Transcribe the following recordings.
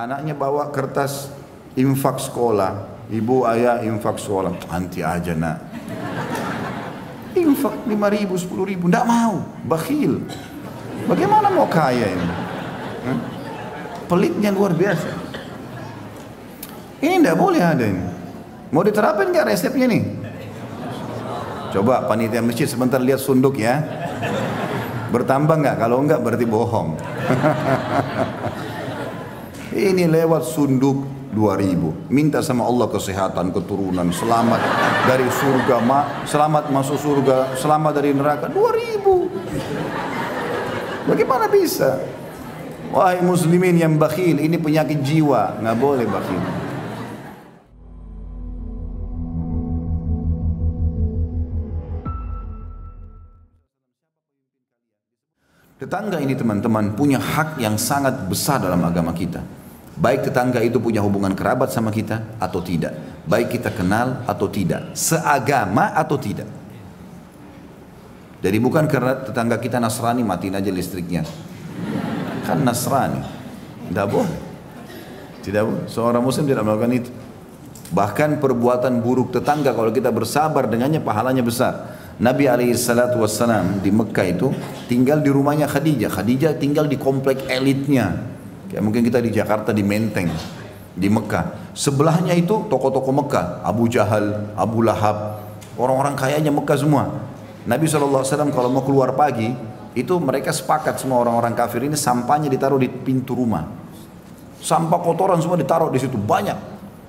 Anaknya bawa kertas infak sekolah, ibu ayah infak sekolah, nanti aja nak. Infak 5.000, 10.000, tidak mau, bakhil. Bagaimana mau kaya ini? Pelitnya luar biasa. Ini tidak boleh ada ini. Mau diterapin nggak resepnya nih? Coba panitia masjid sebentar lihat sunduk ya. Bertambah nggak? Kalau enggak berarti bohong. Ini lewat sunduk 2.000. Minta sama Allah kesehatan, keturunan, selamat dari surga, selamat masuk surga, selamat dari neraka. 2.000. Bagaimana bisa? Wahai muslimin yang bakhil, ini penyakit jiwa, nggak boleh bakhil. Tetangga ini teman-teman punya hak yang sangat besar dalam agama kita. Baik tetangga itu punya hubungan kerabat sama kita atau tidak. Baik kita kenal atau tidak. Seagama atau tidak. Jadi bukan karena tetangga kita Nasrani matiin aja listriknya. Kan Nasrani. Tidak boleh. Tidak boleh. Seorang muslim tidak melakukan itu. Bahkan perbuatan buruk tetangga kalau kita bersabar dengannya pahalanya besar. Nabi SAW di Mekah itu tinggal di rumahnya Khadijah. Khadijah tinggal di komplek elitnya. Kayak mungkin kita di Jakarta di Menteng, di Mekah. Sebelahnya itu toko-toko Mekah, Abu Jahal, Abu Lahab, orang-orang kayanya Mekah semua. Nabi SAW kalau mau keluar pagi, itu mereka sepakat semua orang-orang kafir ini sampahnya ditaruh di pintu rumah. Sampah kotoran semua ditaruh di situ banyak.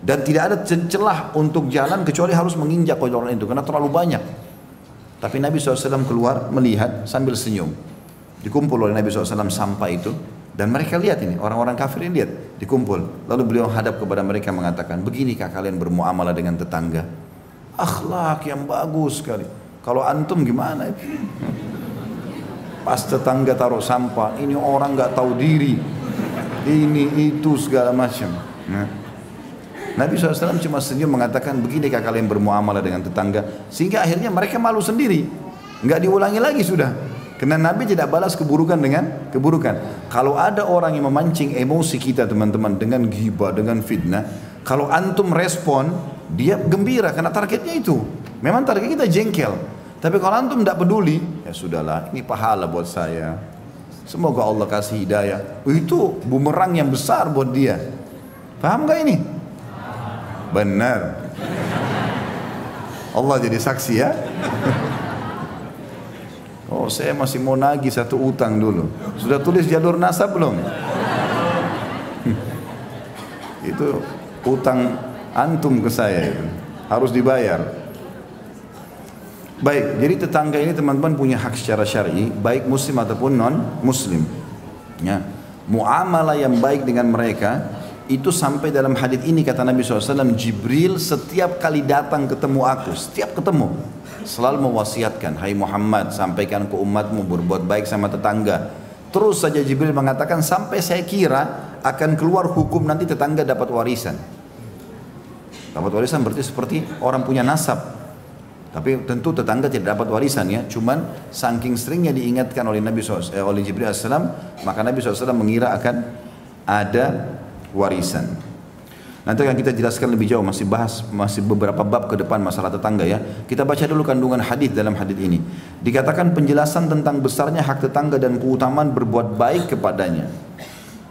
Dan tidak ada celah untuk jalan kecuali harus menginjak kotoran itu karena terlalu banyak. Tapi Nabi SAW keluar melihat sambil senyum. Dikumpul oleh Nabi SAW sampah itu. Dan mereka lihat ini, orang-orang kafir ini lihat, dikumpul. Lalu beliau hadap kepada mereka mengatakan, beginikah kalian bermuamalah dengan tetangga? Akhlak yang bagus sekali. Kalau antum gimana? Pas tetangga taruh sampah, ini orang gak tahu diri. Ini, itu, segala macam. Nabi SAW cuma senyum mengatakan beginikah kalian bermuamalah dengan tetangga, sehingga akhirnya mereka malu sendiri, nggak diulangi lagi sudah, karena Nabi tidak balas keburukan dengan keburukan. Kalau ada orang yang memancing emosi kita teman-teman dengan ghibah, dengan fitnah, kalau antum respon dia gembira karena targetnya itu, memang target kita jengkel. Tapi kalau antum tidak peduli, ya sudahlah, ini pahala buat saya, semoga Allah kasih hidayah, itu bumerang yang besar buat dia. Paham gak ini? Benar. Allah jadi saksi ya. Oh, saya masih mau nagih satu utang dulu. Sudah tulis jalur nasab belum? Itu utang antum ke saya itu. Harus dibayar. Baik, jadi tetangga ini teman-teman punya hak secara syar'i, baik muslim ataupun non muslim. Ya. Muamalah yang baik dengan mereka itu sampai dalam hadits ini kata Nabi SAW, Jibril setiap kali datang ketemu aku, setiap ketemu selalu mewasiatkan, hai Muhammad sampaikan ke umatmu berbuat baik sama tetangga. Terus saja Jibril mengatakan sampai saya kira akan keluar hukum nanti tetangga dapat warisan. Dapat warisan berarti seperti orang punya nasab. Tapi tentu tetangga tidak dapat warisan ya, cuman saking seringnya diingatkan oleh Nabi SAW, oleh Jibril AS, maka Nabi SAW mengira akan ada warisan. Nanti akan kita jelaskan lebih jauh, masih beberapa bab ke depan masalah tetangga ya. Kita baca dulu kandungan hadis dalam hadis ini. Dikatakan penjelasan tentang besarnya hak tetangga dan keutamaan berbuat baik kepadanya.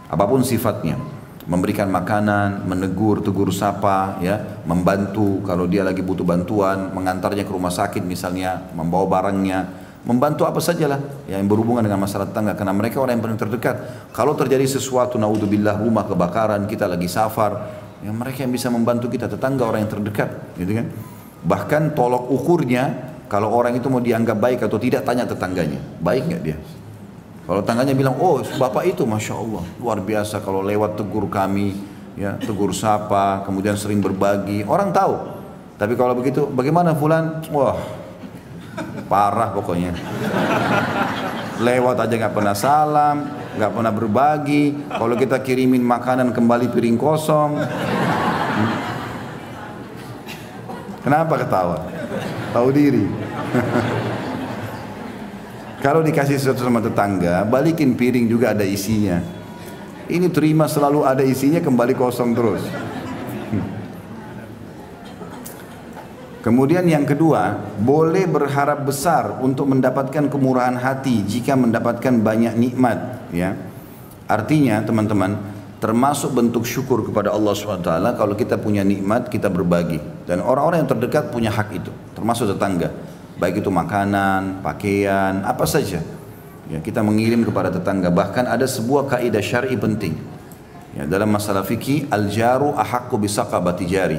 Apapun sifatnya. Memberikan makanan, menegur, tegur sapa, ya, membantu kalau dia lagi butuh bantuan, mengantarnya ke rumah sakit misalnya, membawa barangnya, membantu apa sajalah yang berhubungan dengan masalah tetangga, karena mereka orang yang paling terdekat. Kalau terjadi sesuatu, naudzubillah, rumah kebakaran, kita lagi safar, ya mereka yang bisa membantu kita, tetangga orang yang terdekat, gitu kan. Bahkan tolok ukurnya, kalau orang itu mau dianggap baik atau tidak, tanya tetangganya, baik nggak dia? Kalau tetangganya bilang, oh bapak itu masya Allah luar biasa, kalau lewat tegur kami, ya tegur sapa, kemudian sering berbagi, orang tahu. Tapi kalau begitu, bagaimana fulan? Wah parah pokoknya. Lewat aja nggak pernah salam, nggak pernah berbagi. Kalau kita kirimin makanan kembali piring kosong. Kenapa ketawa? Tahu diri. Kalau dikasih sesuatu sama tetangga, balikin piring juga ada isinya. Ini terima selalu ada isinya, kembali kosong terus. Kemudian yang kedua, boleh berharap besar untuk mendapatkan kemurahan hati jika mendapatkan banyak nikmat, ya. Artinya teman-teman, termasuk bentuk syukur kepada Allah SWT kalau kita punya nikmat kita berbagi, dan orang-orang yang terdekat punya hak itu, termasuk tetangga, baik itu makanan, pakaian, apa saja. Ya, kita mengirim kepada tetangga. Bahkan ada sebuah kaidah syar'i penting. Ya, dalam masalah fikih, al-jaru ahaqqu bisaqabati jari.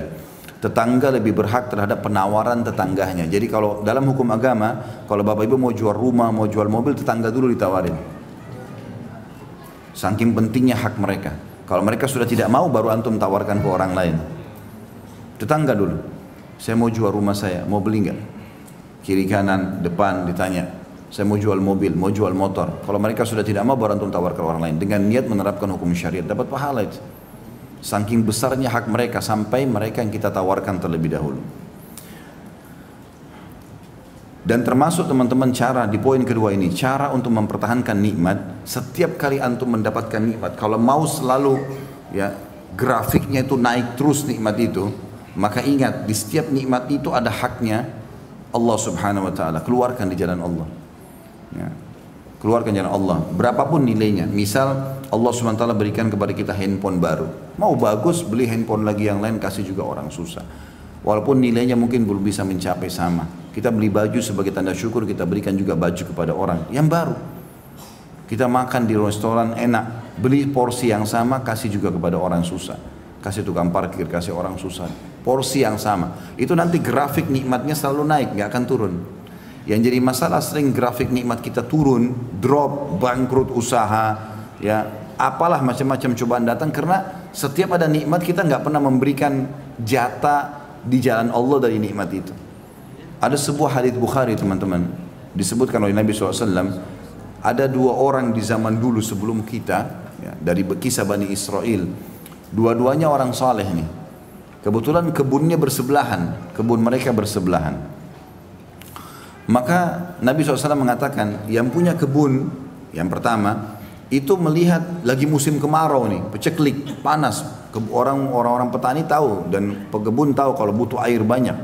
Tetangga lebih berhak terhadap penawaran tetangganya. Jadi kalau dalam hukum agama, kalau bapak ibu mau jual rumah, mau jual mobil, tetangga dulu ditawarin. Saking pentingnya hak mereka. Kalau mereka sudah tidak mau, baru antum tawarkan ke orang lain. Tetangga dulu. Saya mau jual rumah saya, mau beli enggak? Kiri kanan, depan ditanya. Saya mau jual mobil, mau jual motor. Kalau mereka sudah tidak mau, baru antum tawarkan ke orang lain. Dengan niat menerapkan hukum syariat, dapat pahala itu. Saking besarnya hak mereka sampai mereka yang kita tawarkan terlebih dahulu. Dan termasuk teman-teman cara di poin kedua ini, cara untuk mempertahankan nikmat. Setiap kali antum mendapatkan nikmat, kalau mau selalu ya grafiknya itu naik terus nikmat itu, maka ingat di setiap nikmat itu ada haknya Allah Subhanahu wa taala. Keluarkan di jalan Allah. Ya. Keluarkan jalan Allah, berapapun nilainya. Misal Allah SWT berikan kepada kita handphone baru, mau bagus beli handphone lagi yang lain, kasih juga orang susah. Walaupun nilainya mungkin belum bisa mencapai sama. Kita beli baju sebagai tanda syukur, kita berikan juga baju kepada orang yang baru. Kita makan di restoran enak, beli porsi yang sama, kasih juga kepada orang susah. Kasih tukang parkir, kasih orang susah. Porsi yang sama, itu nanti grafik nikmatnya selalu naik, gak akan turun. Yang jadi masalah sering grafik nikmat kita turun, drop, bangkrut usaha, ya apalah macam-macam cobaan datang karena setiap ada nikmat kita nggak pernah memberikan jatah di jalan Allah dari nikmat itu. Ada sebuah hadits Bukhari teman-teman, disebutkan oleh Nabi SAW, ada dua orang di zaman dulu sebelum kita, ya, dari kisah Bani Israel, dua-duanya orang saleh nih. Kebetulan kebunnya bersebelahan, kebun mereka bersebelahan. Maka Nabi SAW mengatakan yang punya kebun yang pertama itu melihat lagi musim kemarau nih, peceklik, panas. Orang-orang petani tahu dan pekebun tahu kalau butuh air banyak.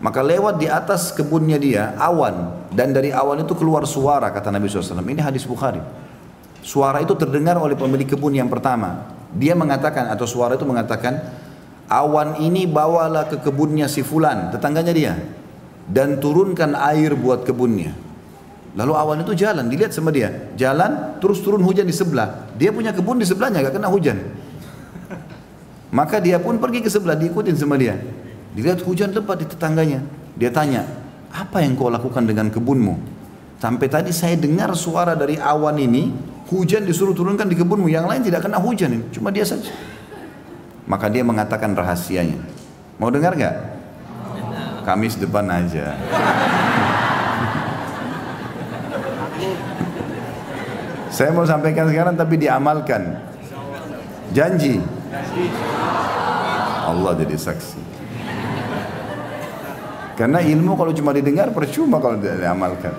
Maka lewat di atas kebunnya dia awan, dan dari awan itu keluar suara, kata Nabi SAW. Ini hadis Bukhari. Suara itu terdengar oleh pemilik kebun yang pertama. Dia mengatakan, atau suara itu mengatakan, awan ini bawalah ke kebunnya si fulan, tetangganya dia, dan turunkan air buat kebunnya. Lalu awan itu jalan, dilihat sama dia, jalan terus turun hujan di sebelah. Dia punya kebun di sebelahnya, gak kena hujan. Maka dia pun pergi ke sebelah, diikutin sama dia. Dilihat hujan lebat di tetangganya. Dia tanya, apa yang kau lakukan dengan kebunmu? Sampai tadi saya dengar suara dari awan ini, hujan disuruh turunkan di kebunmu, yang lain tidak kena hujan, cuma dia saja. Maka dia mengatakan rahasianya. Mau dengar gak? Kamis depan aja. Saya mau sampaikan sekarang tapi diamalkan. Janji. Allah jadi saksi. Karena ilmu kalau cuma didengar percuma kalau tidak diamalkan.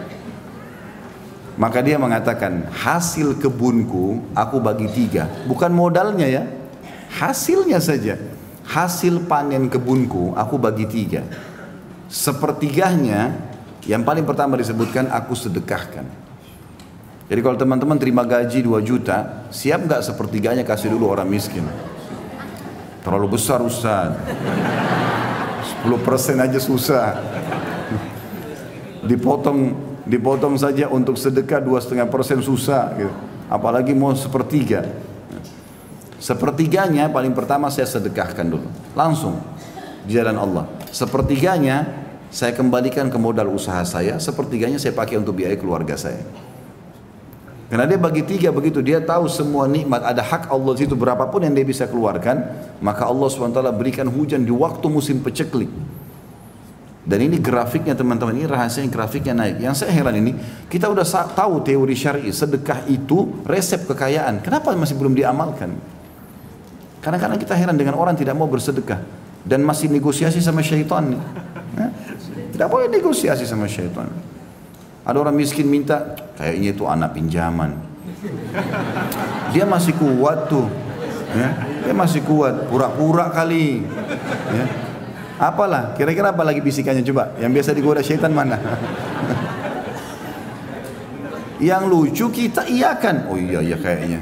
Maka dia mengatakan, hasil kebunku aku bagi 3. Bukan modalnya ya, hasilnya saja. Hasil panen kebunku aku bagi 3. Sepertiganya yang paling pertama disebutkan aku sedekahkan. Jadi kalau teman-teman terima gaji 2 juta, siap gak sepertiganya kasih dulu orang miskin? Terlalu besar Ustaz, 10% aja susah. Dipotong saja untuk sedekah 2,5% susah gitu. Apalagi mau sepertiga. Sepertiganya paling pertama saya sedekahkan dulu, langsung di jalan Allah. Sepertiganya saya kembalikan ke modal usaha saya, sepertiganya saya pakai untuk biaya keluarga saya. Karena dia bagi 3 begitu, dia tahu semua nikmat, ada hak Allah situ berapapun yang dia bisa keluarkan, maka Allah SWT berikan hujan di waktu musim peceklik. Dan ini grafiknya teman-teman, ini rahasianya grafiknya naik. Yang saya heran ini, kita udah tahu teori syar'i, sedekah itu resep kekayaan. Kenapa masih belum diamalkan? Kadang-kadang kita heran dengan orang tidak mau bersedekah dan masih negosiasi sama syaitan. Tidak boleh negosiasi sama syaitan. Ada orang miskin minta, kayaknya itu anak pinjaman. Dia masih kuat tuh, ya. Dia masih kuat, pura-pura kali, ya. Apalah, kira-kira apa lagi bisikannya coba? Yang biasa digoda syaitan mana? Yang lucu kita iyakan, oh iya kayaknya.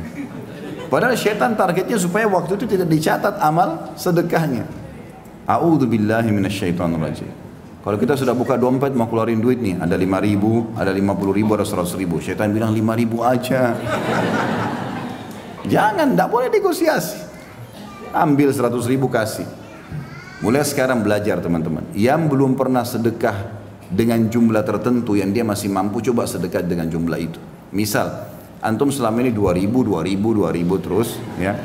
Padahal syaitan targetnya supaya waktu itu tidak dicatat amal sedekahnya. A'udzubillahi minasyaitonirrajim. Kalau kita sudah buka dompet mau keluarin duit nih, ada 5.000, ada 50.000, ada 100.000. Syaitan bilang 5.000 aja. Jangan, tidak boleh negosiasi. Ambil 100.000 kasih. Mulai sekarang belajar teman-teman. Yang belum pernah sedekah dengan jumlah tertentu yang dia masih mampu, coba sedekah dengan jumlah itu. Misal, antum selama ini 2.000 terus, ya.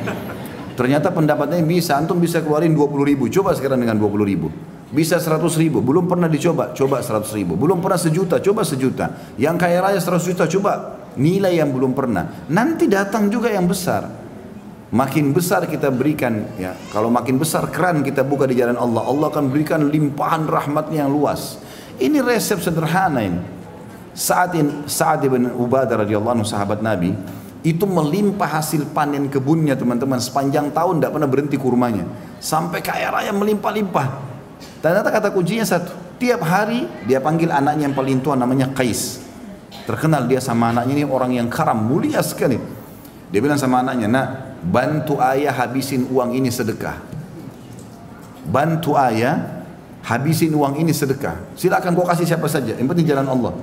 Ternyata pendapatnya bisa, antum bisa keluarin 20.000, coba sekarang dengan 20.000. Bisa 100.000, belum pernah dicoba, coba 100.000. Belum pernah sejuta, coba sejuta. Yang kaya raya 100 juta, coba nilai yang belum pernah. Nanti datang juga yang besar. Makin besar kita berikan, ya. Kalau makin besar keran kita buka di jalan Allah, Allah akan berikan limpahan rahmatnya yang luas. Ini resep sederhana ini. Sa'ad ibn Ubadah radhiyallahu anhu, sahabat Nabi, itu melimpah hasil panen kebunnya teman-teman, sepanjang tahun tidak pernah berhenti kurmanya, sampai kaya raya melimpah-limpah. Ternyata kata kuncinya satu, tiap hari dia panggil anaknya yang paling tua namanya Qais. Terkenal dia sama anaknya, ini orang yang karam, mulia sekali. Dia bilang sama anaknya, nak, bantu ayah habisin uang ini sedekah. Bantu ayah habisin uang ini sedekah. Silakan kau kasih siapa saja, yang penting jalan Allah.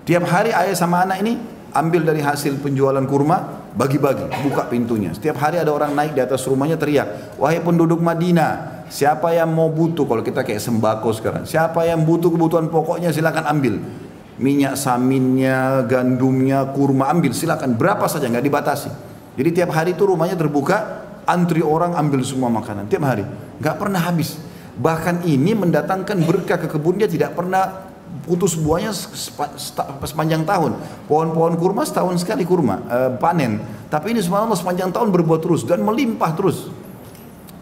Tiap hari ayah sama anak ini ambil dari hasil penjualan kurma, bagi-bagi, buka pintunya. Setiap hari ada orang naik di atas rumahnya teriak, wahai penduduk Madinah, siapa yang mau butuh, kalau kita kayak sembako sekarang, siapa yang butuh kebutuhan pokoknya silakan ambil. Minyak saminnya, gandumnya, kurma, ambil silakan, berapa saja, nggak dibatasi. Jadi tiap hari itu rumahnya terbuka, antri orang ambil semua makanan, tiap hari, nggak pernah habis. Bahkan ini mendatangkan berkah ke kebun, dia tidak pernah putus buahnya sepanjang tahun. Pohon-pohon kurma setahun sekali panen. Tapi ini subhanallah sepanjang tahun berbuah terus dan melimpah terus.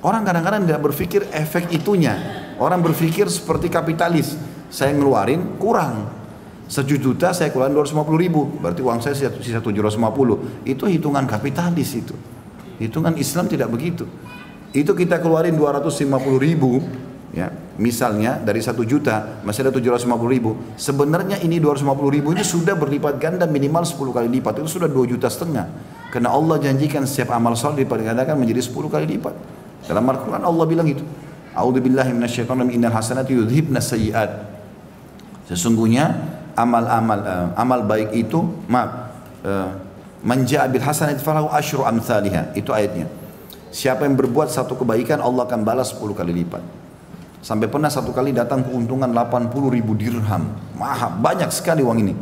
Orang kadang-kadang tidak berpikir efek itunya. Orang berpikir seperti kapitalis. Saya ngeluarin kurang. 1 juta saya keluarin 250.000. Berarti uang saya sisa 750. Itu hitungan kapitalis itu. Hitungan Islam tidak begitu. Itu kita keluarin 250.000. Ya, misalnya dari 1 juta masih ada 750.000. Sebenarnya ini 250.000 ini sudah berlipat ganda minimal 10 kali lipat. Itu sudah 2,5 juta. Karena Allah janjikan setiap amal saleh dilipat gandakan menjadi 10 kali lipat. Dalam Al-Quran Allah bilang itu. A'udzubillahi minasyaitonir innal hasanati yudhibnas sayyi'at. Sesungguhnya amal baik itu man ja'a bil hasanati falahu asyru amsalihha. Itu ayatnya. Siapa yang berbuat satu kebaikan Allah akan balas 10 kali lipat. Sampai pernah satu kali datang keuntungan 80.000 dirham. Mahal, banyak sekali uang ini.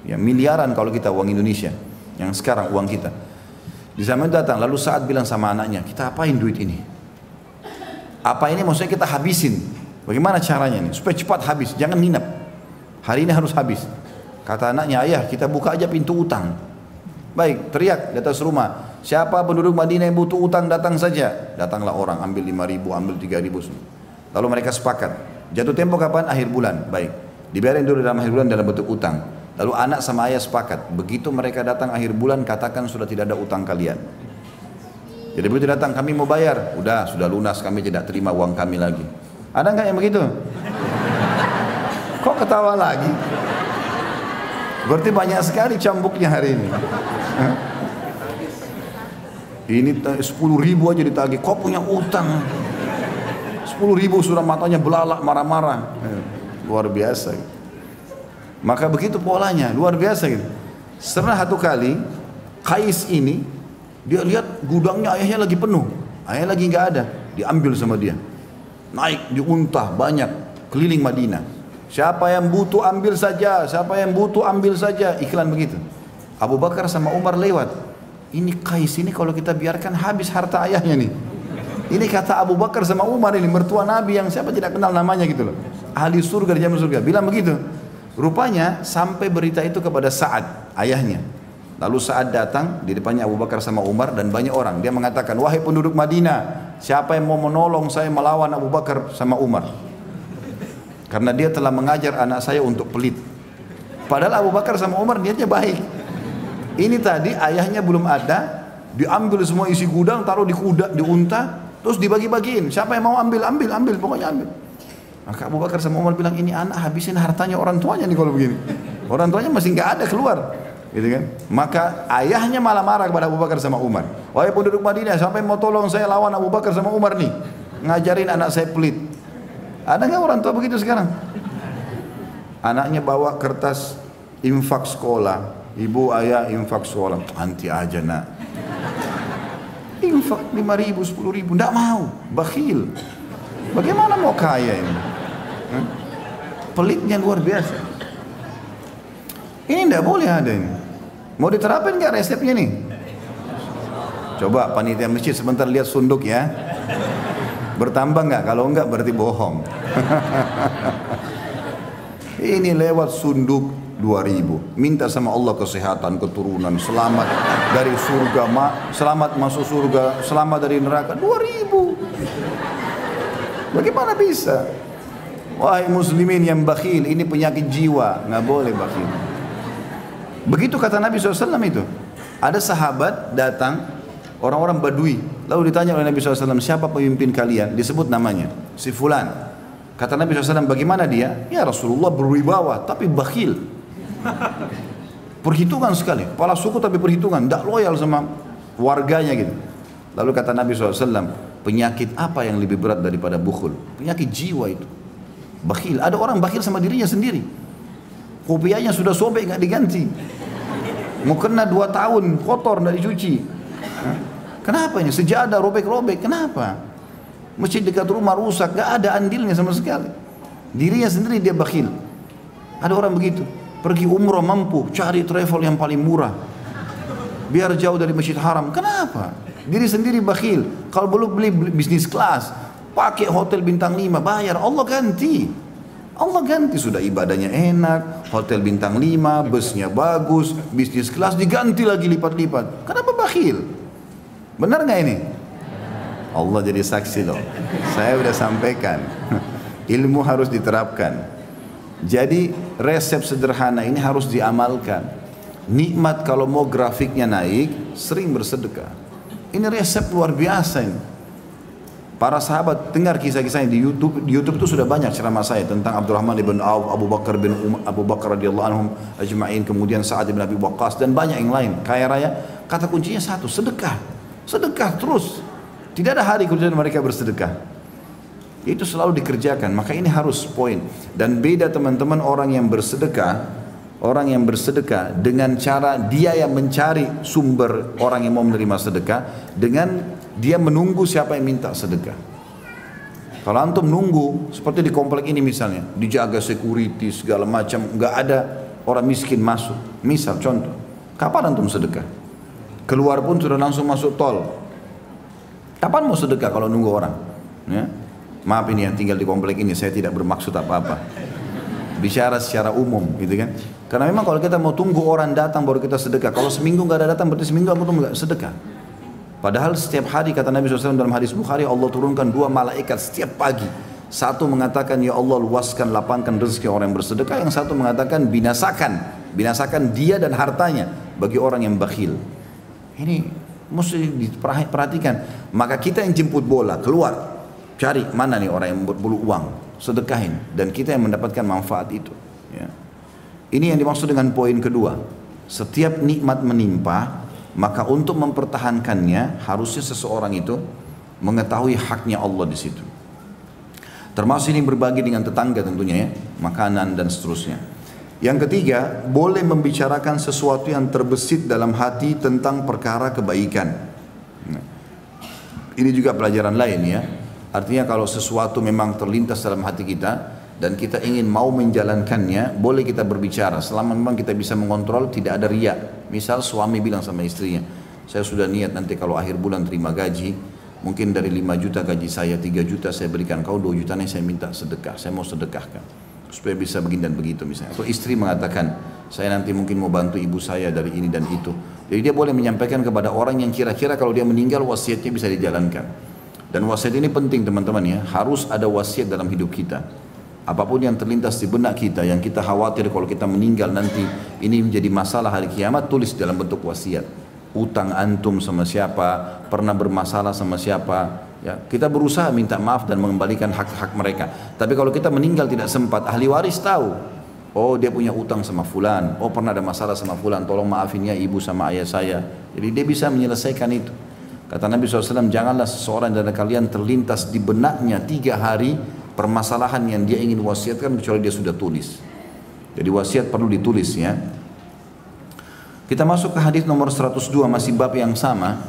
Ya, miliaran kalau kita uang Indonesia. Yang sekarang uang kita. Di zaman datang, lalu Sa'ad bilang sama anaknya, kita apain duit ini? Apa ini maksudnya kita habisin? Bagaimana caranya ini? Supaya cepat habis, jangan nginap. Hari ini harus habis. Kata anaknya, ayah kita buka aja pintu utang. Baik, teriak di atas rumah. Siapa penduduk Madinah yang butuh utang datang saja. Datanglah orang, ambil 5.000, ambil 3.000 semua. Lalu mereka sepakat, jatuh tempo kapan? Akhir bulan, baik. Dibiarin dulu dalam akhir bulan dalam bentuk utang. Lalu anak sama ayah sepakat, begitu mereka datang akhir bulan katakan sudah tidak ada utang kalian. Jadi begitu datang kami mau bayar, sudah lunas, kami tidak terima uang kami lagi. Ada nggak yang begitu? Kok ketawa lagi? Berarti banyak sekali cambuknya hari ini. Ini 10.000 aja ditagih, kok punya utang? 10.000 sudah matanya belalak marah-marah. Luar biasa. Maka begitu polanya, luar biasa gitu. Pernah satu kali Qais ini dia lihat gudangnya ayahnya lagi penuh, ayahnya lagi nggak ada, diambil sama dia. Naik di unta banyak keliling Madinah. Siapa yang butuh ambil saja, siapa yang butuh ambil saja, iklan begitu. Abu Bakar sama Umar lewat. Ini Qais ini kalau kita biarkan habis harta ayahnya nih. Ini kata Abu Bakar sama Umar ini, mertua Nabi yang siapa tidak kenal namanya gitu loh. Ahli surga di jaman surga, bilang begitu. Rupanya sampai berita itu kepada Sa'ad, ayahnya. Lalu Sa'ad datang di depannya Abu Bakar sama Umar dan banyak orang. Dia mengatakan, wahai penduduk Madinah, siapa yang mau menolong saya melawan Abu Bakar sama Umar? Karena dia telah mengajar anak saya untuk pelit. Padahal Abu Bakar sama Umar niatnya baik. Ini tadi ayahnya belum ada, diambil semua isi gudang, taruh di kuda, di unta, terus dibagi-bagiin. Siapa yang mau ambil, pokoknya ambil. Maka Abu Bakar sama Umar bilang, ini anak habisin hartanya orang tuanya nih kalau begini. Orang tuanya masih nggak ada keluar, gitu kan? Maka ayahnya malah marah kepada Abu Bakar sama Umar. Wahai penduduk Madinah, sampai mau tolong saya lawan Abu Bakar sama Umar nih, ngajarin anak saya pelit. Ada nggak orang tua begitu sekarang? Anaknya bawa kertas infak sekolah, ibu ayah infak sekolah, anti aja nak. Infak 5.000, 10.000, nggak mau, bakhil. Bagaimana mau kaya ini? Pelitnya luar biasa. Ini tidak boleh ada ini. Mau diterapin nggak resepnya nih? Coba panitia masjid sebentar lihat sunduk ya. Bertambah nggak? Kalau enggak berarti bohong. Ini lewat sunduk 2.000. Minta sama Allah kesehatan, keturunan, selamat dari surga, selamat masuk surga, selamat dari neraka. 2.000. Bagaimana bisa? Wahai muslimin yang bakhil, ini penyakit jiwa, nggak boleh bakhil. Begitu kata Nabi SAW itu. Ada sahabat datang, orang-orang Badui, lalu ditanya oleh Nabi SAW, siapa pemimpin kalian? Disebut namanya, si Fulan. Kata Nabi SAW, bagaimana dia? Ya Rasulullah berwibawa, tapi bakhil. Perhitungan sekali, kepala suku tapi perhitungan, tidak loyal sama warganya gitu. Lalu kata Nabi SAW, penyakit apa yang lebih berat daripada bukhul? Penyakit jiwa itu. Bakhil, ada orang bakhil sama dirinya sendiri. Kopiahnya sudah sobek nggak diganti. Mau kena 2 tahun, kotor nggak dicuci. Kenapa ini? Sejadah robek-robek, kenapa? Masjid dekat rumah rusak, nggak ada andilnya sama sekali. Dirinya sendiri dia bakhil. Ada orang begitu. Pergi umrah mampu, cari travel yang paling murah. Biar jauh dari Masjid Haram. Kenapa? Diri sendiri bakhil. Kalau belum beli bisnis kelas, pakai hotel bintang 5, bayar, Allah ganti. Allah ganti, sudah ibadahnya enak, hotel bintang 5, busnya bagus, bisnis kelas diganti lagi lipat-lipat. Kenapa bakhil? Benar nggak ini? Allah jadi saksi loh. Saya udah sampaikan. Ilmu harus diterapkan. Jadi resep sederhana ini harus diamalkan. Nikmat kalau mau grafiknya naik, sering bersedekah. Ini resep luar biasa ini. Para sahabat dengar kisah-kisahnya di YouTube. Di YouTube itu sudah banyak ceramah saya tentang Abdurrahman bin Auf, Abu Bakar radhiyallahu anhum ajma'in, kemudian Sa'ad bin Abi Waqqas dan banyak yang lain. Kaya raya. Kata kuncinya satu, sedekah. Sedekah terus. Tidak ada hari kemudian mereka bersedekah. Itu selalu dikerjakan. Maka ini harus poin. Dan beda teman-teman orang yang bersedekah. Orang yang bersedekah dengan cara dia yang mencari sumber orang yang mau menerima sedekah, dengan dia menunggu siapa yang minta sedekah. Kalau antum nunggu seperti di komplek ini misalnya, dijaga security segala macam, nggak ada orang miskin masuk. Misal contoh, kapan antum sedekah? Keluar pun sudah langsung masuk tol. Kapan mau sedekah kalau nunggu orang? Ya? Maaf ini yang tinggal di komplek ini, saya tidak bermaksud apa-apa. Bicara secara umum, gitu kan? Karena memang kalau kita mau tunggu orang datang baru kita sedekah. Kalau seminggu nggak ada datang, berarti seminggu aku nggak sedekah. Padahal setiap hari kata Nabi SAW dalam hadis Bukhari, Allah turunkan 2 malaikat setiap pagi. Satu mengatakan, ya Allah luaskan, lapangkan rezeki orang yang bersedekah. Yang satu mengatakan, binasakan dia dan hartanya bagi orang yang bakhil. Ini mesti diperhatikan. Maka kita yang jemput bola, keluar, cari mana nih orang yang berbulu uang, sedekahin, dan kita yang mendapatkan manfaat itu. Ya. Ini yang dimaksud dengan poin kedua. Setiap nikmat menimpa, maka untuk mempertahankannya harusnya seseorang itu mengetahui haknya Allah di situ. Termasuk ini berbagi dengan tetangga tentunya ya, makanan dan seterusnya. Yang ketiga, boleh membicarakan sesuatu yang terbesit dalam hati tentang perkara kebaikan. Nah, ini juga pelajaran lain ya. Artinya kalau sesuatu memang terlintas dalam hati kita dan kita ingin mau menjalankannya, boleh kita berbicara selama memang kita bisa mengontrol, tidak ada riya. Misal suami bilang sama istrinya, saya sudah niat nanti kalau akhir bulan terima gaji, mungkin dari 5 juta gaji saya, 3 juta saya berikan kau, 2 juta saya minta sedekah, saya mau sedekahkan supaya bisa begini dan begitu misalnya. Atau istri mengatakan, saya nanti mungkin mau bantu ibu saya dari ini dan itu. Jadi dia boleh menyampaikan kepada orang yang kira-kira kalau dia meninggal wasiatnya bisa dijalankan. Dan wasiat ini penting teman-teman ya, harus ada wasiat dalam hidup kita. Apapun yang terlintas di benak kita, yang kita khawatir kalau kita meninggal nanti ini menjadi masalah hari kiamat, tulis dalam bentuk wasiat. Utang antum sama siapa, pernah bermasalah sama siapa, ya, kita berusaha minta maaf dan mengembalikan hak-hak mereka. Tapi kalau kita meninggal tidak sempat, ahli waris tahu, oh dia punya utang sama fulan, oh pernah ada masalah sama fulan, tolong maafin ya ibu sama ayah saya. Jadi dia bisa menyelesaikan itu. Kata Nabi SAW, janganlah seseorang dari kalian terlintas di benaknya 3 hari permasalahan yang dia ingin wasiatkan kecuali dia sudah tulis. Jadi wasiat perlu ditulis ya. Kita masuk ke hadis nomor 102, masih bab yang sama,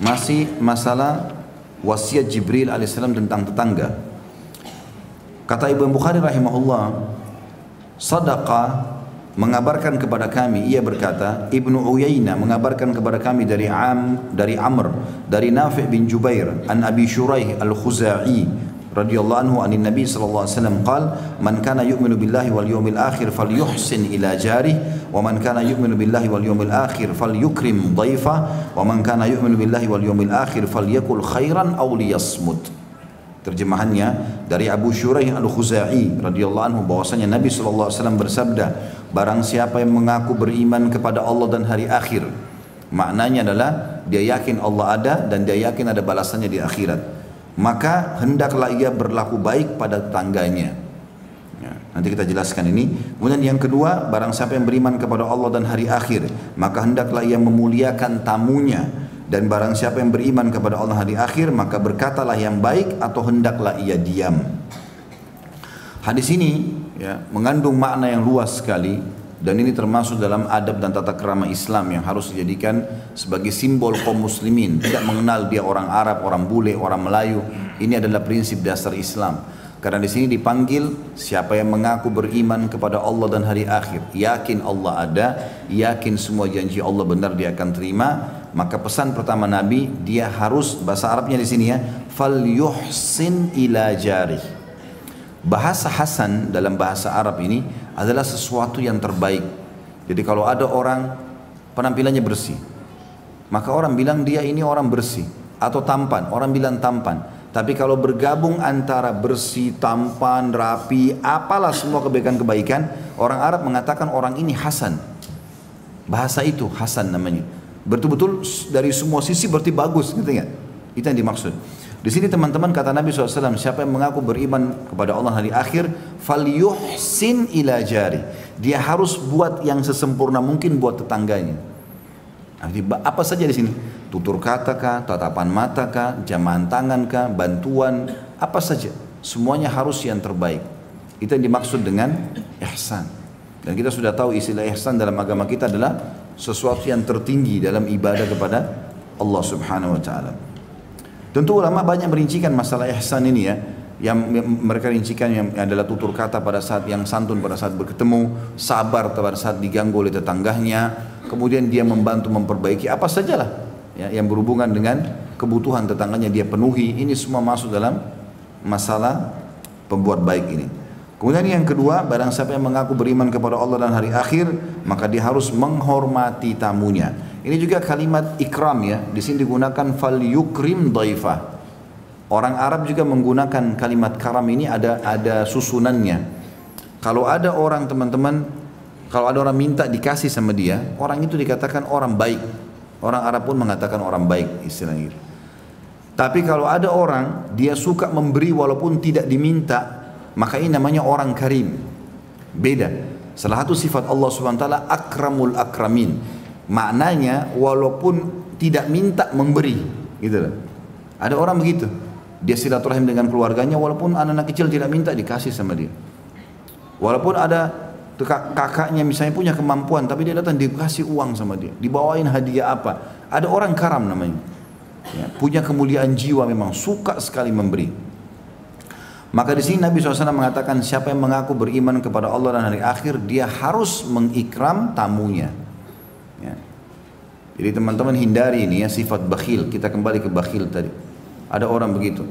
masih masalah wasiat Jibril alaihissalam tentang tetangga. Kata Ibnu Bukhari rahimahullah, Sadaqa mengabarkan kepada kami, ia berkata, Ibnu Uyainah mengabarkan kepada kami dari Amr, dari Nafi' bin Jubair, an Abi Shuraih al-Khuzai radhiyallahu anhu anin Nabi sallallahu alaihi wasallam qala man kana yu'minu billahi wal yawmil akhir falyuhsin ila jarih wa man kana yu'minu billahi wal yawmil akhir falyukrim dhaifa wa man kana yu'minu billahi wal yawmil akhir falyakul khairan aw liyasmut. Terjemahannya dari Abu Shuraih al-Khuzai radhiyallahu anhu bahwasanya Nabi sallallahu alaihi wasallam bersabda, barang siapa yang mengaku beriman kepada Allah dan hari akhir, maknanya adalah dia yakin Allah ada dan dia yakin ada balasannya di akhirat, maka hendaklah ia berlaku baik pada tetangganya. Ya, nanti kita jelaskan ini. Kemudian yang kedua, barang siapa yang beriman kepada Allah dan hari akhir, maka hendaklah ia memuliakan tamunya. Dan barang siapa yang beriman kepada Allah hari akhir, maka berkatalah yang baik atau hendaklah ia diam. Hadis ini ya, mengandung makna yang luas sekali. Dan ini termasuk dalam adab dan tata krama Islam yang harus dijadikan sebagai simbol kaum muslimin. Tidak mengenal dia orang Arab, orang bule, orang Melayu. Ini adalah prinsip dasar Islam. Karena di sini dipanggil siapa yang mengaku beriman kepada Allah dan hari akhir, yakin Allah ada, yakin semua janji Allah benar dia akan terima, maka pesan pertama Nabi, dia harus, bahasa Arabnya di sini ya, falyuhsin ila jarih. Bahasa hasan dalam bahasa Arab ini adalah sesuatu yang terbaik. Jadi kalau ada orang penampilannya bersih, maka orang bilang dia ini orang bersih. Atau tampan, orang bilang tampan. Tapi kalau bergabung antara bersih, tampan, rapi, apalah semua kebaikan-kebaikan, orang Arab mengatakan orang ini hasan. Bahasa itu hasan namanya. Betul-betul dari semua sisi berarti bagus, gitu nggak? Itu yang dimaksud. Di sini teman-teman kata Nabi SAW, siapa yang mengaku beriman kepada Allah hari akhir, falyuhsin ila jari. Dia harus buat yang sesempurna mungkin buat tetangganya. Apa saja di sini? Tutur kata kah, tatapan mata kah, jamahan tangan kah, bantuan, apa saja. Semuanya harus yang terbaik. Itu yang dimaksud dengan ihsan. Dan kita sudah tahu istilah ihsan dalam agama kita adalah sesuatu yang tertinggi dalam ibadah kepada Allah Subhanahu wa taala. Tentu ulama banyak merincikan masalah ihsan ini ya. Yang mereka rincikan yang adalah tutur kata pada saat yang santun pada saat bertemu, sabar pada saat diganggu oleh tetangganya, kemudian dia membantu memperbaiki apa sajalah ya, yang berhubungan dengan kebutuhan tetangganya dia penuhi. Ini semua masuk dalam masalah pembuat baik ini. Kemudian yang kedua, barang siapa yang mengaku beriman kepada Allah dan hari akhir, maka dia harus menghormati tamunya. Ini juga kalimat ikram ya, di sini digunakan fal yukrim dhaifah. Orang Arab juga menggunakan kalimat karam ini ada susunannya. Kalau ada orang teman-teman, kalau ada orang minta dikasih sama dia, orang itu dikatakan orang baik. Orang Arab pun mengatakan orang baik istilahnya. Tapi kalau ada orang dia suka memberi walaupun tidak diminta, maka ini namanya orang karim. Beda. Salah satu sifat Allah SWT akramul akramin. Maknanya walaupun tidak minta memberi, gitu loh. Ada orang begitu. Dia silaturahim dengan keluarganya walaupun anak-anak kecil tidak minta dikasih sama dia. Walaupun ada kakaknya misalnya punya kemampuan tapi dia datang dikasih uang sama dia, dibawain hadiah apa. Ada orang karam namanya. Ya, punya kemuliaan jiwa memang, suka sekali memberi. Maka di sini Nabi SAW mengatakan siapa yang mengaku beriman kepada Allah dan hari akhir, dia harus mengikram tamunya. Ya. Jadi teman-teman hindari ini ya sifat bakhil. Kita kembali ke bakhil tadi. Ada orang begitu,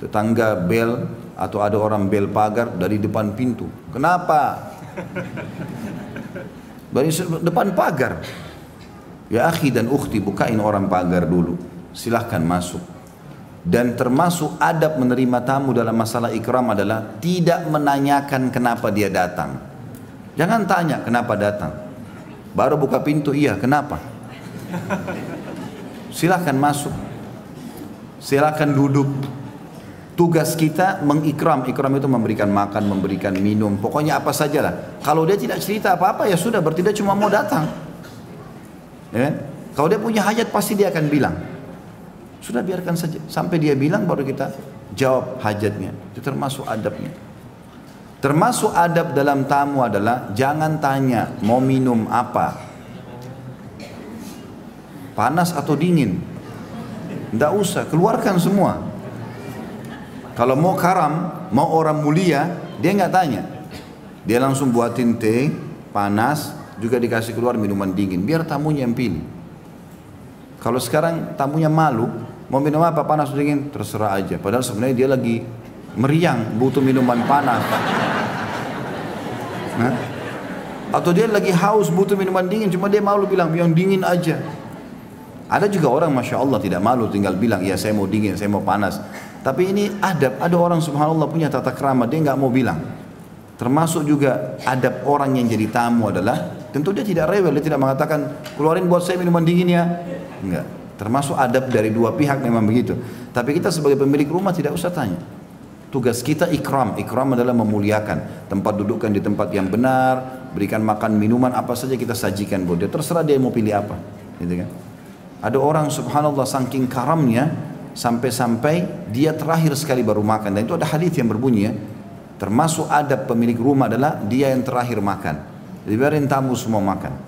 tetangga bel atau ada orang bel pagar dari depan pintu. Kenapa? Dari depan pagar. Ya akhi dan ukhti, bukain orang pagar dulu. Silahkan masuk. Dan termasuk adab menerima tamu dalam masalah ikram adalah tidak menanyakan kenapa dia datang. Jangan tanya kenapa datang. Baru buka pintu, iya kenapa? Silakan masuk. Silakan duduk. Tugas kita mengikram. Ikram itu memberikan makan, memberikan minum, pokoknya apa sajalah. Kalau dia tidak cerita apa-apa ya sudah, berarti dia cuma mau datang. Ya kan? Kalau dia punya hajat pasti dia akan bilang. Sudah biarkan saja sampai dia bilang baru kita jawab hajatnya. Itu termasuk adabnya. Termasuk adab dalam tamu adalah jangan tanya mau minum apa, panas atau dingin. Tidak usah, keluarkan semua. Kalau mau karam, mau orang mulia, dia nggak tanya. Dia langsung buatin teh, panas, juga dikasih keluar minuman dingin. Biar tamunya yang pilih. Kalau sekarang tamunya malu, mau minum apa, panas atau dingin, terserah aja. Padahal sebenarnya dia lagi meriang, butuh minuman panas. Nah? Atau dia lagi haus, butuh minuman dingin, cuma dia malu bilang, yang dingin aja. Ada juga orang Masya Allah tidak malu, tinggal bilang, ya saya mau dingin, saya mau panas. Tapi ini adab, ada orang subhanallah punya tata krama, dia nggak mau bilang. Termasuk juga adab orang yang jadi tamu adalah, tentu dia tidak rewel, dia tidak mengatakan, keluarin buat saya minuman dingin ya. Enggak, termasuk adab dari dua pihak memang begitu. Tapi kita sebagai pemilik rumah tidak usah tanya. Tugas kita ikram, ikram adalah memuliakan. Tempat dudukkan di tempat yang benar, berikan makan, minuman, apa saja kita sajikan buat dia. Terserah dia mau pilih apa, gitu kan. Ada orang subhanallah saking karamnya, sampai-sampai dia terakhir sekali baru makan. Dan itu ada hadis yang berbunyi ya, termasuk adab pemilik rumah adalah dia yang terakhir makan. Jadi biarin tamu semua makan.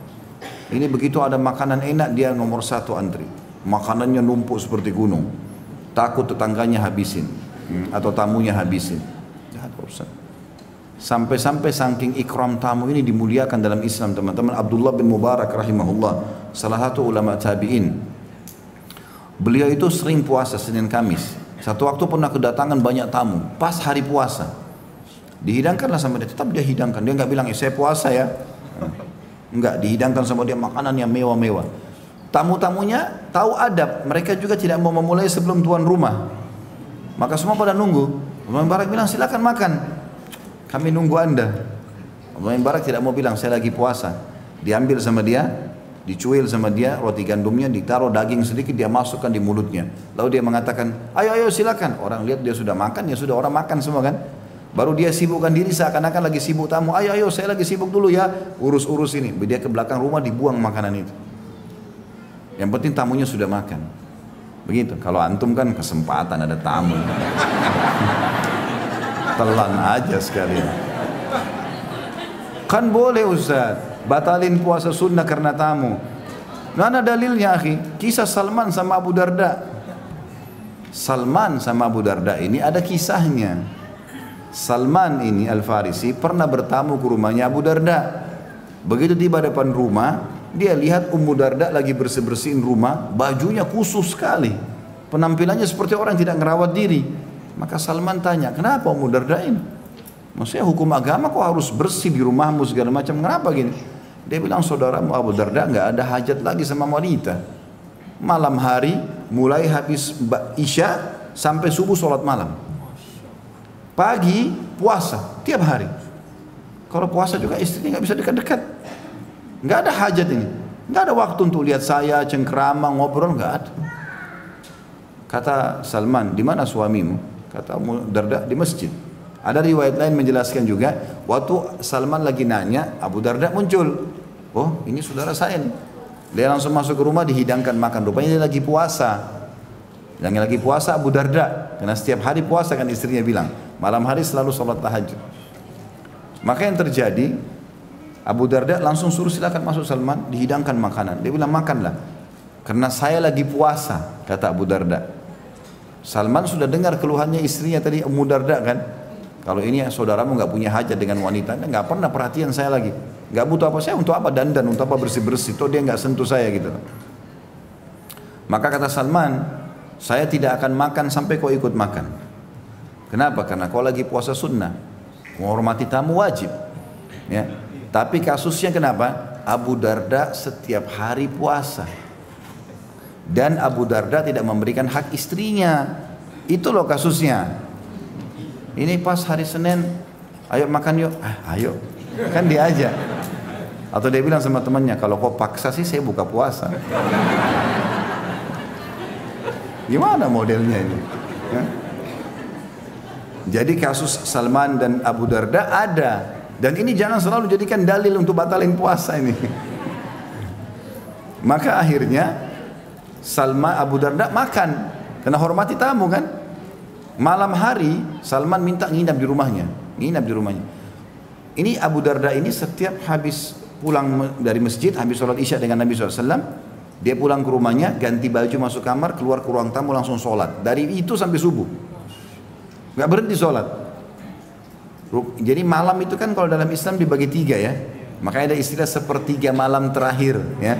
Ini begitu ada makanan enak, dia nomor satu antri. Makanannya numpuk seperti gunung. Takut tetangganya habisin atau tamunya habisin. Jangan urusan. Sampai-sampai saking ikram tamu ini dimuliakan dalam Islam teman-teman. Abdullah bin Mubarak rahimahullah, salah satu ulama tabi'in. Beliau itu sering puasa Senin Kamis. Satu waktu pernah kedatangan banyak tamu, pas hari puasa. Dihidangkanlah sama dia, tetap dia hidangkan. Dia nggak bilang, saya puasa ya. Enggak, dihidangkan sama dia makanan yang mewah-mewah. Tamu-tamunya tahu adab, mereka juga tidak mau memulai sebelum tuan rumah. Maka semua pada nunggu. Abdullah bin Mubarak bilang, silakan makan. Kami nunggu anda. Abdullah bin Mubarak tidak mau bilang, saya lagi puasa. Diambil sama dia, dicuil sama dia roti gandumnya, ditaruh daging sedikit, dia masukkan di mulutnya. Lalu dia mengatakan, ayo silakan. Orang lihat dia sudah makan, ya sudah, orang makan semua kan. Baru dia sibukkan diri seakan-akan lagi sibuk tamu. Ayo saya lagi sibuk dulu ya, urus ini. Dia ke belakang rumah dibuang makanan itu. Yang penting tamunya sudah makan. Begitu. Kalau antum kan kesempatan ada tamu, telan aja sekalian. Kan boleh Ustaz batalin puasa sunnah karena tamu. Mana dalilnya akhi? Kisah Salman sama Abu Darda. Salman sama Abu Darda ini ada kisahnya. Salman ini Al-Farisi pernah bertamu ke rumahnya Abu Darda. Begitu tiba depan rumah, dia lihat Ummu Darda lagi bersih-bersihin rumah, bajunya khusus sekali. Penampilannya seperti orang tidak ngerawat diri. Maka Salman tanya, kenapa Ummu Darda ini? Maksudnya hukum agama kok harus bersih di rumahmu segala macam, kenapa gini? Dia bilang, saudaramu Abu Darda nggak ada hajat lagi sama wanita. Malam hari mulai habis Isya sampai subuh sholat malam. Pagi puasa tiap hari. Kalau puasa juga istrinya nggak bisa dekat-dekat. Nggak ada hajat ini. Nggak ada waktu untuk lihat saya cengkerama ngobrol, nggak ada. Kata Salman, di mana suamimu? Kata Ummu Darda, di masjid. Ada riwayat lain menjelaskan juga, waktu Salman lagi nanya, Abu Darda muncul. Oh, ini saudara saya nih. Dia langsung masuk ke rumah, dihidangkan makan. Rupanya dia lagi puasa. Yang lagi puasa Abu Darda, karena setiap hari puasa kan istrinya bilang, malam hari selalu sholat tahajud. Maka yang terjadi, Abu Darda langsung suruh silakan masuk Salman, dihidangkan makanan. Dia bilang makanlah, karena saya lagi puasa, kata Abu Darda. Salman sudah dengar keluhannya istrinya tadi Ummu Darda kan, kalau ini saudaramu nggak punya hajat dengan wanita, nggak pernah perhatian saya lagi, nggak butuh apa saya, untuk apa dandan, untuk apa bersih-bersih, toh dia nggak sentuh saya gitu. Maka kata Salman, saya tidak akan makan sampai kau ikut makan. Kenapa? Karena kau lagi puasa sunnah, menghormati tamu wajib. Ya. Tapi kasusnya kenapa? Abu Darda setiap hari puasa. Dan Abu Darda tidak memberikan hak istrinya. Itu loh kasusnya. Ini pas hari Senin, ayo makan yuk. Ayo. Kan dia aja. Atau dia bilang sama temannya, kalau kau paksa sih saya buka puasa. Gimana modelnya ini? Jadi kasus Salman dan Abu Darda ada. Dan ini jangan selalu jadikan dalil untuk batalin puasa ini. Maka akhirnya Salman Abu Darda makan karena hormati tamu kan. Malam hari Salman minta nginap di rumahnya. Ini Abu Darda ini setiap habis pulang dari masjid, habis sholat isya dengan Nabi SAW, dia pulang ke rumahnya, ganti baju masuk kamar, keluar ke ruang tamu langsung sholat. Dari itu sampai subuh, nggak berhenti sholat. Jadi malam itu kan kalau dalam Islam dibagi 3 ya, makanya ada istilah sepertiga malam terakhir ya.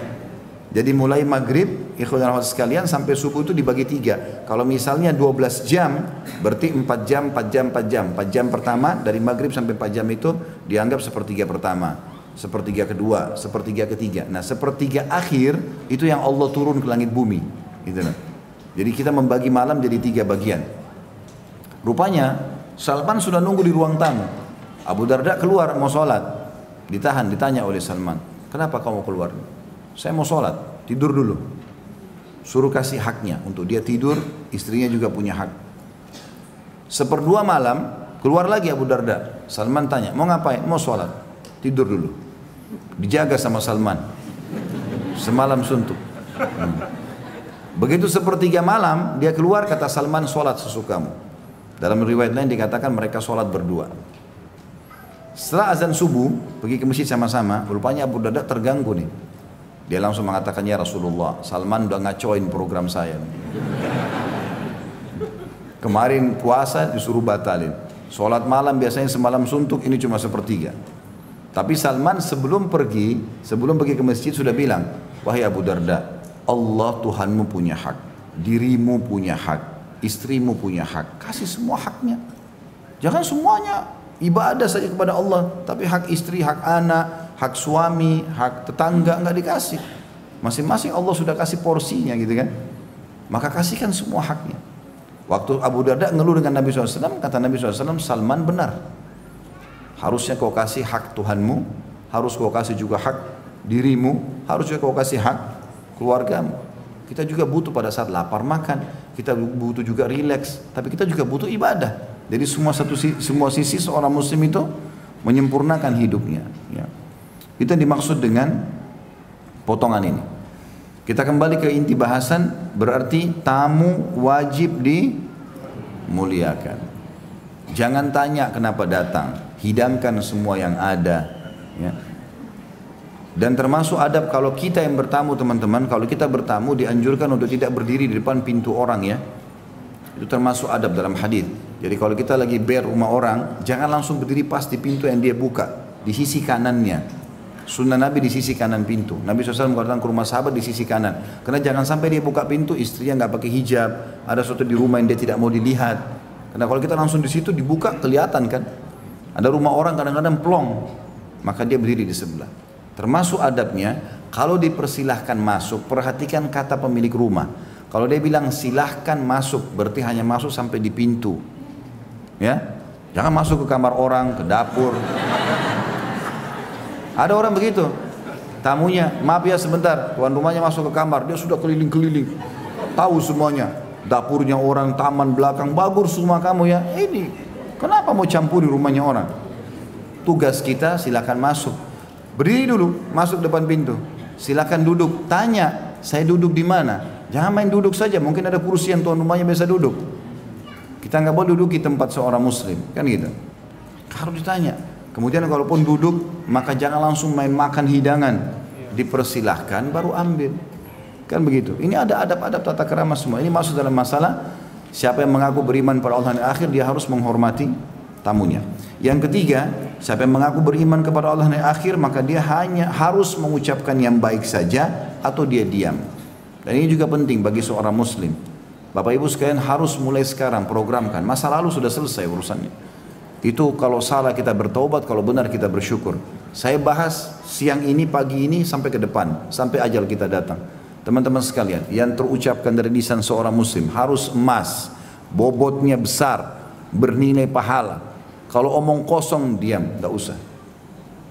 Jadi mulai maghrib, ikhwan dan akhwat sekalian, sampai subuh itu dibagi 3. Kalau misalnya 12 jam, berarti 4 jam, 4 jam, 4 jam. 4 jam pertama, dari maghrib sampai 4 jam itu dianggap sepertiga pertama, sepertiga kedua, sepertiga ketiga. Nah, sepertiga akhir itu yang Allah turun ke langit bumi. Gitu. Jadi kita membagi malam jadi 3 bagian. Rupanya, Salman sudah nunggu di ruang tamu. Abu Darda keluar mau sholat. Ditanya oleh Salman, kenapa kamu keluar? Saya mau sholat, tidur dulu. Suruh kasih haknya untuk dia tidur, istrinya juga punya hak. 1/2 malam, keluar lagi Abu Darda. Salman tanya, mau ngapain? Mau sholat, tidur dulu. Dijaga sama Salman. Semalam suntuk. Begitu 1/3 malam, dia keluar, kata Salman, sholat sesukamu. Dalam riwayat lain dikatakan mereka sholat berdua. Setelah azan subuh, pergi ke masjid sama-sama, rupanya Abu Darda terganggu nih. Dia langsung mengatakan, ya Rasulullah, Salman udah ngacoin program saya. Kemarin puasa disuruh batalin. Sholat malam biasanya semalam suntuk, ini cuma 1/3. Tapi Salman sebelum pergi ke masjid sudah bilang, wahai Abu Darda, Allah Tuhanmu punya hak, dirimu punya hak, istrimu punya hak, kasih semua haknya. Jangan semuanya ibadah saja kepada Allah, tapi hak istri, hak anak, hak suami, hak tetangga nggak dikasih. Masing-masing Allah sudah kasih porsinya gitu kan. Maka kasihkan semua haknya. Waktu Abu Darda ngeluh dengan Nabi SAW, kata Nabi SAW, Salman benar. Harusnya kau kasih hak Tuhanmu, harus kau kasih juga hak dirimu, harus juga kau kasih hak keluargamu. Kita juga butuh pada saat lapar makan, kita butuh juga rileks, tapi kita juga butuh ibadah. Jadi semua sisi seorang muslim itu menyempurnakan hidupnya. Ya. Itu yang dimaksud dengan potongan ini. Kita kembali ke inti bahasan, berarti tamu wajib dimuliakan. Jangan tanya kenapa datang, hidangkan semua yang ada. Ya. Dan termasuk adab kalau kita yang bertamu teman-teman, kalau kita bertamu dianjurkan untuk tidak berdiri di depan pintu orang ya. Itu termasuk adab dalam hadis. Jadi kalau kita lagi rumah orang, jangan langsung berdiri pas di pintu yang dia buka, di sisi kanannya. Sunnah Nabi di sisi kanan pintu. Nabi SAW mengatakan ke rumah sahabat di sisi kanan. Karena jangan sampai dia buka pintu, istrinya nggak pakai hijab, ada sesuatu di rumah yang dia tidak mau dilihat. Karena kalau kita langsung di situ dibuka kelihatan kan. Ada rumah orang kadang-kadang plong, maka dia berdiri di sebelah. Termasuk adabnya, kalau dipersilahkan masuk, perhatikan kata pemilik rumah. Kalau dia bilang silahkan masuk, berarti hanya masuk sampai di pintu. Ya, jangan masuk ke kamar orang, ke dapur. Ada orang begitu, tamunya, maaf ya sebentar, tuan rumahnya masuk ke kamar, dia sudah keliling-keliling, tahu semuanya, dapurnya orang, taman belakang, bagus rumah kamu ya, ini, kenapa mau campuri rumahnya orang? Tugas kita silakan masuk, berdiri dulu, masuk depan pintu, silakan duduk, tanya, saya duduk di mana? Jangan main duduk saja, mungkin ada kursi yang tuan rumahnya biasa duduk. Kita nggak boleh duduk di tempat seorang muslim, kan gitu. Harus ditanya. Kemudian kalaupun duduk, maka jangan langsung main makan hidangan. Dipersilahkan baru ambil. Kan begitu. Ini ada adab-adab tata krama semua. Ini masuk dalam masalah siapa yang mengaku beriman pada Allah dan akhir, dia harus menghormati tamunya. Yang ketiga, siapa yang mengaku beriman kepada Allah dan akhir, maka dia hanya harus mengucapkan yang baik saja atau dia diam. Dan ini juga penting bagi seorang muslim. Bapak Ibu sekalian harus mulai sekarang programkan. Masa lalu sudah selesai urusannya. Itu kalau salah kita bertaubat, kalau benar kita bersyukur. Saya bahas siang ini, pagi ini sampai ke depan, sampai ajal kita datang. Teman-teman sekalian, yang terucapkan dari lisan seorang muslim harus emas, bobotnya besar, bernilai pahala. Kalau omong kosong diam, tidak usah.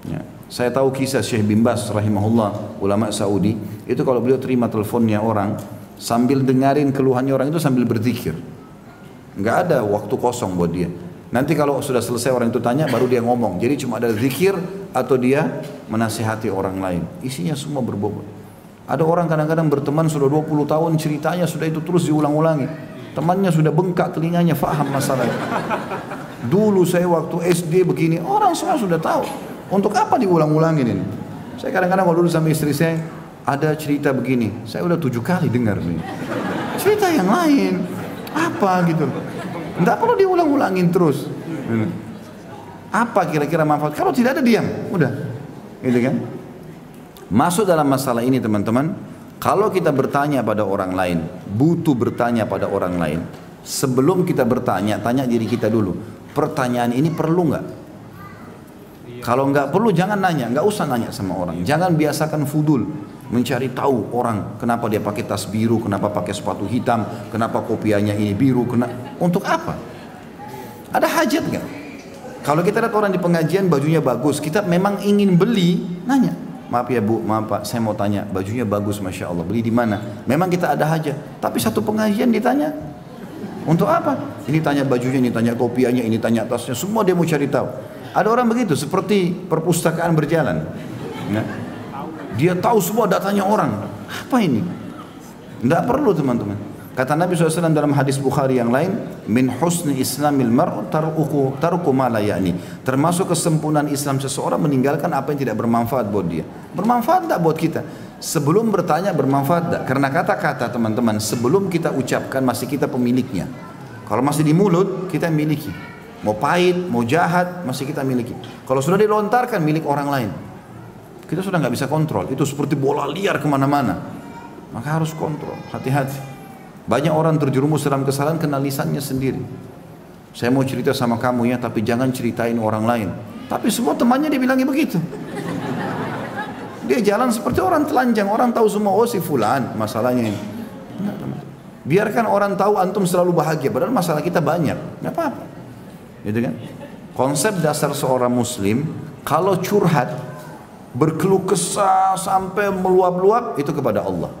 Ya. Saya tahu kisah Syekh bin Baz rahimahullah, ulama Saudi, itu kalau beliau terima teleponnya orang, sambil dengarin keluhannya orang itu sambil berzikir. Enggak ada waktu kosong buat dia. Nanti kalau sudah selesai orang itu tanya, baru dia ngomong. Jadi cuma ada zikir atau dia menasihati orang lain. Isinya semua berbobot. Ada orang kadang-kadang berteman sudah 20 tahun, ceritanya sudah itu terus diulang-ulangi. Temannya sudah bengkak telinganya, faham masalahnya. Dulu saya waktu SD begini, orang semua sudah tahu. Untuk apa diulang-ulangin ini? Saya kadang-kadang kalau dulu sama istri saya, ada cerita begini, saya udah 7 kali dengar nih. Cerita yang lain, apa gitu. Tidak perlu diulang-ulangin terus. Apa kira-kira manfaat? Kalau tidak ada diam, udah. Gitu kan? Masuk dalam masalah ini teman-teman, kalau kita bertanya pada orang lain, butuh bertanya pada orang lain, sebelum kita bertanya, tanya diri kita dulu, pertanyaan ini perlu nggak? Kalau nggak perlu jangan nanya, nggak usah nanya sama orang. Jangan biasakan fudul, mencari tahu orang kenapa dia pakai tas biru, kenapa pakai sepatu hitam, kenapa kopiahnya ini biru, untuk apa? Ada hajat nggak? Kalau kita lihat orang di pengajian bajunya bagus, kita memang ingin beli, nanya. Maaf ya bu, maaf pak, saya mau tanya, bajunya bagus masya Allah, beli di mana? Memang kita ada hajat, tapi satu pengajian ditanya, untuk apa? Ini tanya bajunya, ini tanya kopiahnya, ini tanya tasnya, semua dia mau cari tahu. Ada orang begitu, seperti perpustakaan berjalan. Nah, dia tahu semua datanya orang. Apa ini? Tidak perlu teman-teman. Kata Nabi SAW dalam hadis Bukhari yang lain, min husni islamil mar'u tarku ma la ya'ni. Termasuk kesempurnaan Islam seseorang meninggalkan apa yang tidak bermanfaat buat dia. Bermanfaat tidak buat kita? Sebelum bertanya bermanfaat tidak? Karena kata-kata teman-teman sebelum kita ucapkan masih kita pemiliknya. Kalau masih di mulut kita miliki. Mau pahit, mau jahat masih kita miliki. Kalau sudah dilontarkan milik orang lain, kita sudah nggak bisa kontrol. Itu seperti bola liar kemana-mana. Maka harus kontrol, hati-hati. Banyak orang terjerumus dalam kesalahan kena lisannya sendiri. Saya mau cerita sama kamu ya, tapi jangan ceritain orang lain. Tapi semua temannya dibilangnya begitu. Dia jalan seperti orang telanjang, orang tahu semua, oh si fulan masalahnya ini. Biarkan orang tahu antum selalu bahagia, padahal masalah kita banyak, nggak apa-apa. Gitu kan? Konsep dasar seorang muslim, kalau curhat, berkeluh kesah sampai meluap-luap, itu kepada Allah.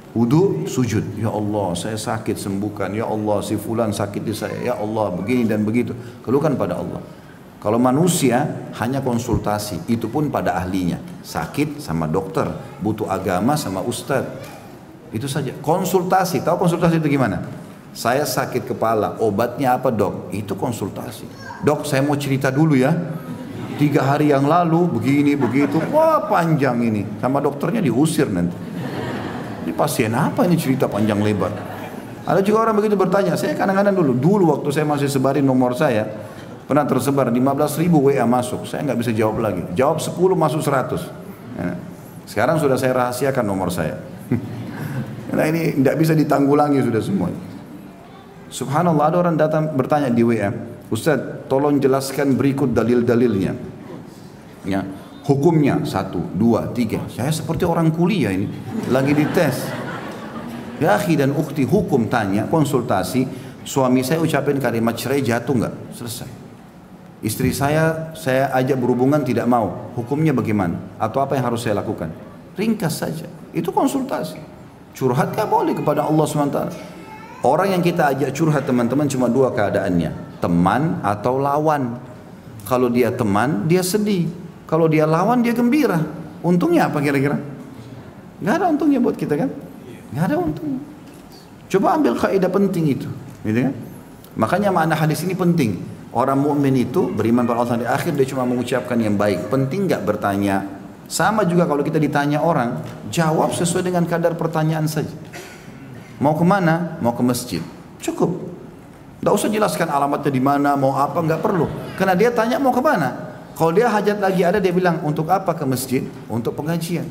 Wudu, sujud, ya Allah saya sakit sembuhkan, ya Allah si fulan sakit di saya, ya Allah begini dan begitu, keluhkan pada Allah. Kalau manusia hanya konsultasi, itu pun pada ahlinya. Sakit sama dokter, butuh agama sama ustadz, itu saja. Konsultasi, tahu konsultasi itu gimana? Saya sakit kepala, obatnya apa dok? Itu konsultasi. Dok saya mau cerita dulu ya, 3 hari yang lalu begini begitu, wah panjang ini, sama dokternya diusir nanti. Ini pasien apa ini cerita panjang lebar? Ada juga orang begitu bertanya, saya kadang-kadang dulu waktu saya masih sebarin nomor saya, pernah tersebar 15.000 WA masuk, saya nggak bisa jawab lagi, jawab 10 masuk 100. Ya. Sekarang sudah saya rahasiakan nomor saya. Karena ini tidak bisa ditanggulangi sudah semuanya. Subhanallah, ada orang datang bertanya di WA, Ustaz tolong jelaskan berikut dalil-dalilnya ya, hukumnya 1, 2, 3. Saya seperti orang kuliah ini, lagi dites. Ya akhi dan ukhti, hukum tanya, konsultasi, suami saya ucapin kalimat cerai jatuh nggak? Selesai. Istri saya ajak berhubungan tidak mau, hukumnya bagaimana? Atau apa yang harus saya lakukan? Ringkas saja, itu konsultasi. Curhat nggak boleh kepada Allah SWT. Orang yang kita ajak curhat teman-teman cuma 2 keadaannya, teman atau lawan. Kalau dia teman dia sedih, kalau dia lawan dia gembira. Untungnya apa kira-kira? Nggak ada untungnya buat kita kan? Nggak ada untungnya. Coba ambil kaidah penting itu, gitu kan? Makanya makna hadis ini penting. Orang mukmin itu beriman pada Allah di akhir, dia cuma mengucapkan yang baik. Penting nggak bertanya? Sama juga kalau kita ditanya orang, jawab sesuai dengan kadar pertanyaan saja. Mau kemana? Mau ke masjid. Cukup. Tidak usah jelaskan alamatnya di mana, mau apa, nggak perlu. Karena dia tanya mau kemana. Kalau dia hajat lagi ada, dia bilang untuk apa ke masjid? Untuk pengajian.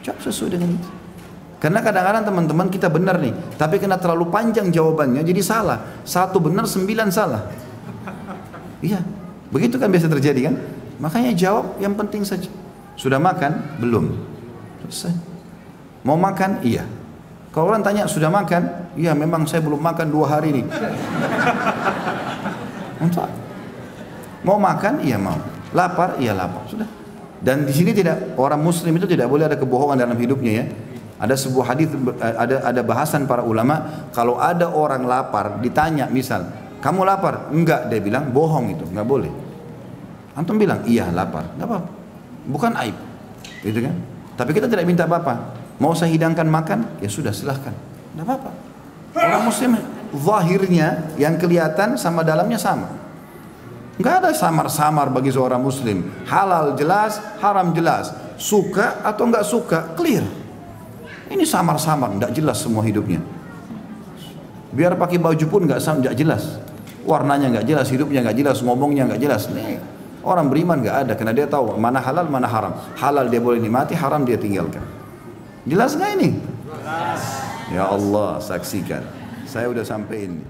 Jawab sesuai dengan itu. Karena kadang-kadang teman-teman kita benar nih, tapi kena terlalu panjang jawabannya jadi salah. 1 benar 9 salah. Iya, begitu kan biasa terjadi kan? Makanya jawab yang penting saja. Sudah makan? Belum. Selesai. Mau makan? Iya. Kalau orang tanya sudah makan, iya memang saya belum makan 2 hari nih. Untuk mau makan, iya mau. Lapar, iya lapar. Sudah. Dan di sini tidak, orang Muslim itu tidak boleh ada kebohongan dalam hidupnya ya. Ada sebuah hadis, ada bahasan para ulama, kalau ada orang lapar, ditanya misal, kamu lapar? Enggak, dia bilang bohong itu, enggak boleh. Antum bilang, iya lapar, enggak apa-apa, bukan aib, gitu kan? Tapi kita tidak minta apa-apa. Mau saya hidangkan makan? Ya sudah silahkan, enggak apa-apa. Orang Muslim zahirnya yang kelihatan sama dalamnya sama. Enggak ada samar-samar bagi seorang Muslim. Halal jelas, haram jelas, suka atau enggak suka clear. Ini samar-samar, enggak jelas semua hidupnya. Biar pakai baju pun enggak jelas. Warnanya enggak jelas, hidupnya enggak jelas, ngomongnya enggak jelas. Nih, orang beriman enggak ada, karena dia tahu mana halal, mana haram. Halal dia boleh nikmati, haram dia tinggalkan. Jelas enggak ini? Jelas. Ya Allah, saksikan. Saya udah sampai ini.